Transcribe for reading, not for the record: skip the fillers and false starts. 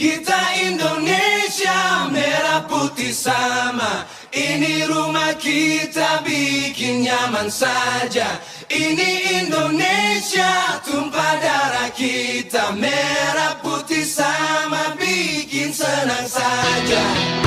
Kita Indonesia merah putih sama. Ini rumah kita bikin nyaman saja. Ini Indonesia tumpah darah kita. Merah putih sama bikin senang saja.